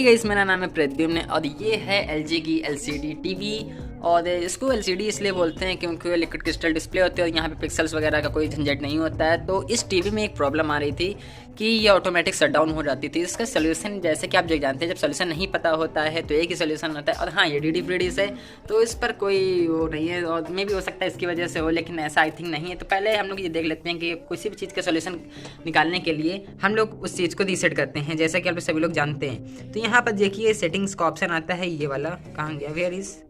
Guys, मेरा नाम है प्रद्युम्न और ये है एलजी की एलसीडी टीवी। और इसको एलसीडी इसलिए बोलते हैं क्योंकि लिक्विड क्रिस्टल डिस्प्ले होते हैं और यहाँ पे पिक्सल्स वगैरह का कोई झंझट नहीं होता है। तो इस टीवी में एक प्रॉब्लम आ रही थी कि ये ऑटोमेटिक शटडाउन हो जाती थी। इसका सोल्यूशन जैसे कि आप जो जानते हैं, जब सोल्यूशन नहीं पता होता है तो एक ही सोल्यूशन होता है। और हाँ, ये डी फ्री है तो इस पर कोई वो नहीं है, और मे भी हो सकता है इसकी वजह से हो, लेकिन ऐसा आई थिंक नहीं है। तो पहले हम लोग ये देख लेते हैं कि किसी भी चीज़ का सोल्यूशन निकालने के लिए हम लोग उस चीज़ को रीसेट करते हैं, जैसा कि आप सभी लोग जानते हैं। तो यहाँ पर देखिए सेटिंग्स का ऑप्शन आता है, ये वाला कहाँ गया, वेयर इज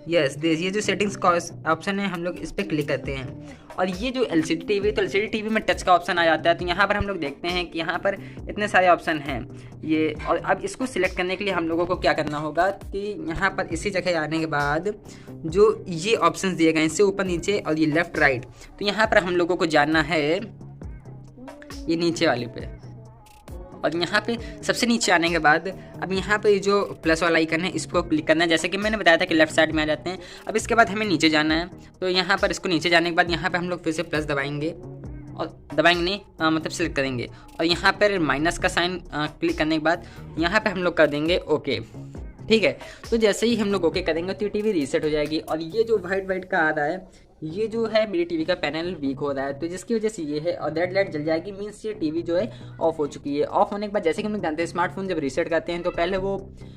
यस दिस, ये जो सेटिंग्स का ऑप्शन है हम लोग इस पर क्लिक करते हैं। और ये जो एलसीडी टीवी, तो एलसीडी टीवी में टच का ऑप्शन आ जाता है। तो यहाँ पर हम लोग देखते हैं कि यहाँ पर इतने सारे ऑप्शन हैं ये। और अब इसको सिलेक्ट करने के लिए हम लोगों को क्या करना होगा कि यहाँ पर इसी जगह आने के बाद जो ये ऑप्शन दिए गए इससे ऊपर नीचे और ये लेफ्ट राइट, तो यहाँ पर हम लोगों को जाना है ये नीचे वाले पे। और यहाँ पे सबसे नीचे आने के बाद अब यहाँ पे जो प्लस वाला आइकन है इसको क्लिक करना है, जैसे कि मैंने बताया था कि लेफ्ट साइड में आ जाते हैं। अब इसके बाद हमें नीचे जाना है, तो यहाँ पर इसको नीचे जाने के बाद यहाँ पे हम लोग फिर से प्लस दबाएंगे, और दबाएंगे नहीं मतलब सेलेक्ट करेंगे। और यहाँ पर माइनस का साइन क्लिक करने के बाद यहाँ पर हम लोग कर देंगे ओके, ठीक है। तो जैसे ही हम लोग ओके करेंगे तो ये टीवी रीसेट हो जाएगी। और ये जो वाइट का आ रहा है, ये जो है मेरी टीवी का पैनल वीक हो रहा है, तो जिसकी वजह से ये है। और रेड लाइट जल जाएगी, मीन्स ये टीवी जो है ऑफ हो चुकी है। ऑफ होने के बाद जैसे कि हम लोग जानते हैं स्मार्टफोन जब रीसेट करते हैं तो पहले वो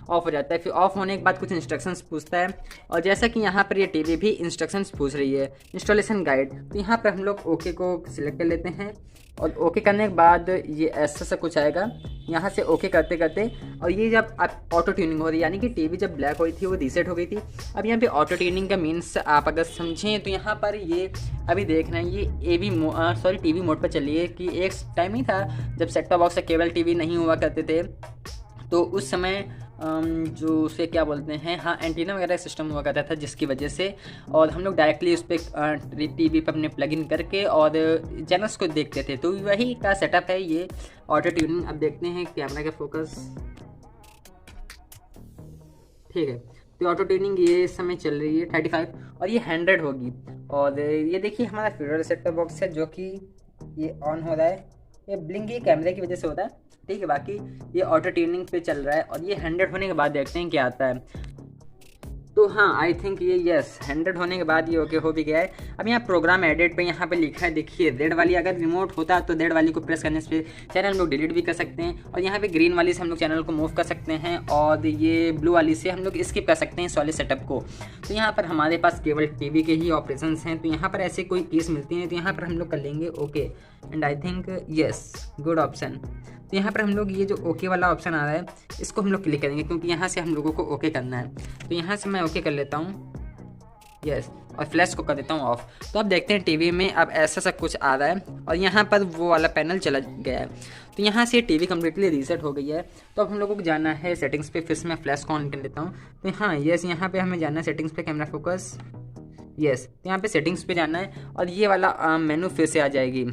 ऑफ हो जाता है, फिर ऑफ होने के बाद कुछ इंस्ट्रक्शंस पूछता है। और जैसा कि यहाँ पर ये टीवी भी इंस्ट्रक्शंस पूछ रही है, इंस्टॉलेशन गाइड। तो यहाँ पर हम लोग ओके को सिलेक्ट कर लेते हैं। और ओके करने के बाद ये ऐसा सा कुछ आएगा, यहाँ से ओके करते करते। और ये जब आप ऑटो ट्यूनिंग हो रही है, यानी कि टीवी जब ब्लैक हुई थी वो रीसेट हो गई थी। अब यहाँ पे ऑटो ट्यूनिंग का मीन्स आप अगर समझें तो यहाँ पर ये अभी देख रहे हैं ये टीवी मोड पर चलिए कि एक टाइम ही था जब सेट टॉप बॉक्स से केबल टीवी नहीं हुआ करते थे, तो उस समय जो उसे क्या बोलते हैं, हाँ, एंटीना वगैरह सिस्टम हुआ करता था, जिसकी वजह से और हम लोग डायरेक्टली उस पर टीवी पर अपने प्लग इन करके और चैनल्स को देखते थे। तो वही का सेटअप है ये ऑटो ट्यूनिंग। अब देखते हैं कैमरा का फोकस, ठीक है। तो ऑटो ट्यूनिंग ये समय चल रही है 35 और ये 100 होगी। और ये देखिए हमारा फ्यूचर सेट टॉप बॉक्स है जो कि ये ऑन हो रहा है, ये ब्लिंक ये कैमरे की वजह से होता है, ठीक है। बाकी ये ऑटो ट्यूनिंग पे चल रहा है। और ये 100 होने के बाद देखते हैं क्या आता है। तो हाँ, आई थिंक ये यस 100 होने के बाद ये ओके हो भी गया है। अब यहाँ प्रोग्राम एडिट पे यहाँ पे लिखा है, देखिए रेड वाली, अगर रिमोट होता तो रेड वाली को प्रेस करने से चैनल हम लोग डिलीट भी कर सकते हैं। और यहाँ पे ग्रीन वाली से हम लोग चैनल को मूव कर सकते हैं, और ये ब्लू वाली से हम लोग स्किप कर सकते हैं इस वाले सेटअप को। तो यहाँ पर हमारे पास केवल टीवी के ही ऑपरेशन हैं, तो यहाँ पर ऐसे कोई केस मिलती हैं तो यहाँ पर हम लोग कर लेंगे okay. And I think yes good option. तो यहाँ पर हम लोग ये जो ओके वाला ऑप्शन आ रहा है इसको हम लोग क्लिक करेंगे, क्योंकि यहाँ से हम लोगों को ओके करना है। तो यहाँ से मैं ओके कर लेता हूँ, यस, और फ्लैश को कर देता हूँ ऑफ। तो अब देखते हैं टीवी में अब ऐसा सा कुछ आ रहा है और यहाँ पर वो वाला पैनल चला गया है। तो यहाँ से टीवी कम्प्लीटली रीसेट हो गई है। तो अब हम लोगों को जाना है सेटिंग्स पे, फिर से मैं फ्लैश को ऑन कर लेता हूँ। तो हाँ यस, यहाँ पे हमें जाना है सेटिंग्स पे, कैमरा फोकस, यस, तो यहाँ पे सेटिंग्स पे जाना है और ये वाला मेनू फिर से आ जाएगी,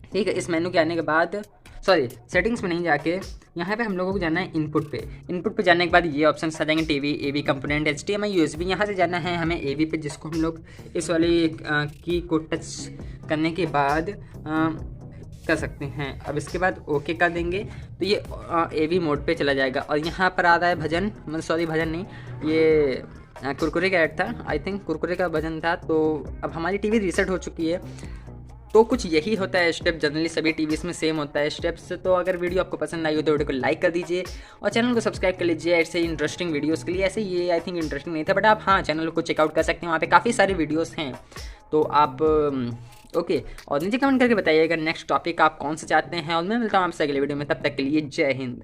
ठीक है। इस मेनू के आने के बाद सेटिंग्स में नहीं जाके यहाँ पे हम लोगों को जाना है इनपुट पे। इनपुट पे जाने के बाद ये ऑप्शन आ जाएंगे, टीवी, एवी कंपोनेंट, HDMI, USB। यहाँ से जाना है हमें एवी पे, जिसको हम लोग इस वाली की को टच करने के बाद कर सकते हैं। अब इसके बाद ओके कर देंगे तो ये एवी मोड पे चला जाएगा। और यहाँ पर आ रहा है भजन, भजन नहीं, ये कुरकुरे का ऐड था, आई थिंक कुरकुरे का भजन था। तो अब हमारी टीवी रीसेट हो चुकी है। तो कुछ यही होता है स्टेप, जनरली सभी टीवीज़ में सेम होता है स्टेप्स। तो अगर वीडियो आपको पसंद आई हो तो वीडियो को लाइक कर दीजिए और चैनल को सब्सक्राइब कर लीजिए ऐसे इंटरेस्टिंग वीडियोस के लिए। ऐसे ये आई थिंक इंटरेस्टिंग नहीं था, बट आप हाँ चैनल को चेकआउट कर सकते हैं, वहाँ पे काफ़ी सारे वीडियोस हैं। तो आप ओके, और नीचे कमेंट करके बताइएगा नेक्स्ट टॉपिक आप कौन सा चाहते हैं। और मैं मिलता हूँ आपसे अगले वीडियो में, तब तक के लिए जय हिंद।